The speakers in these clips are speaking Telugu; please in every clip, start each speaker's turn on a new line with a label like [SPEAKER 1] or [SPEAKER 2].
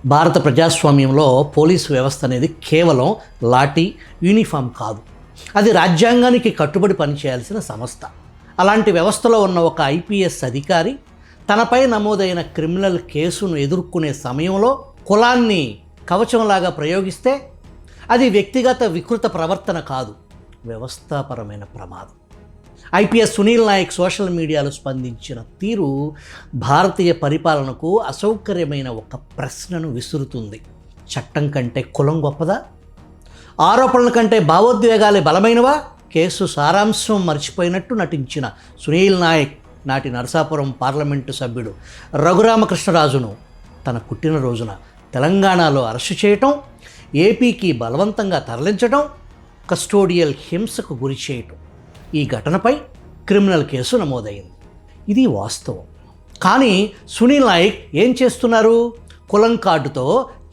[SPEAKER 1] భారత ప్రజాస్వామ్యంలో పోలీసు వ్యవస్థ అనేది కేవలం లాఠీ యూనిఫామ్ కాదు. అది రాజ్యాంగానికి కట్టుబడి పనిచేయాల్సిన సంస్థ. అలాంటి వ్యవస్థలో ఉన్న ఒక ఐపీఎస్ అధికారి తనపై నమోదైన క్రిమినల్ కేసును ఎదుర్కొనే సమయంలో కులాన్ని కవచంలాగా ప్రయోగిస్తే అది వ్యక్తిగత వికృత ప్రవర్తన కాదు, వ్యవస్థాపరమైన ప్రమాదం. ఐపీఎస్ సునీల్ నాయక్ సోషల్ మీడియాలో స్పందించిన తీరు భారతీయ పరిపాలనకు అసౌకర్యమైన ఒక ప్రశ్నను విసురుతుంది. చట్టం కంటే కులం గొప్పదా? ఆరోపణల కంటే భావోద్వేగాలే బలమైనవా? కేసు సారాంశం మర్చిపోయినట్టు నటించిన సునీల్ నాయక్ నాటి నరసాపురం పార్లమెంటు సభ్యుడు రఘురామకృష్ణరాజును తన పుట్టినరోజున తెలంగాణలో అరెస్టు చేయటం, ఏపీకి బలవంతంగా తరలించడం, కస్టోడియల్ హింసకు గురి చేయటం, ఈ ఘటనపై క్రిమినల్ కేసు నమోదైంది. ఇది వాస్తవం. కానీ సునీల్ నాయక్ ఏం చేస్తున్నారు? కులం కార్డుతో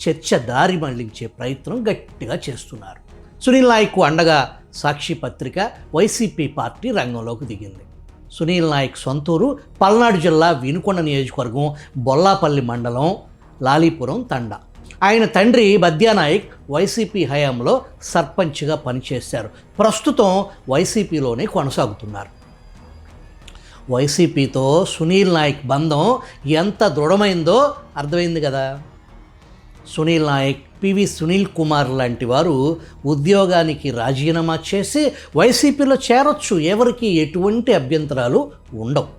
[SPEAKER 1] చర్చ దారి మళ్లించే ప్రయత్నం గట్టిగా చేస్తున్నారు. సునీల్ నాయక్కు అండగా సాక్షి పత్రిక, వైసీపీ పార్టీ రంగంలోకి దిగింది. సునీల్ నాయక్ సొంతూరు పల్నాడు జిల్లా వినుకొండ నియోజకవర్గం బొల్లాపల్లి మండలం లాలీపురం తండా. ఆయన తండ్రి బద్యానాయక్ వైసీపీ హయాంలో సర్పంచ్గా పనిచేశారు. ప్రస్తుతం వైసీపీలోనే కొనసాగుతున్నారు. వైసీపీతో సునీల్ నాయక్ బంధం ఎంత దృఢమైందో అర్థమైంది కదా. సునీల్ నాయక్, పివి సునీల్ కుమార్ లాంటి వారు ఉద్యోగానికి రాజీనామా చేసి వైసీపీలో చేరొచ్చు. ఎవరికి ఎటువంటి అభ్యంతరాలు ఉండవు.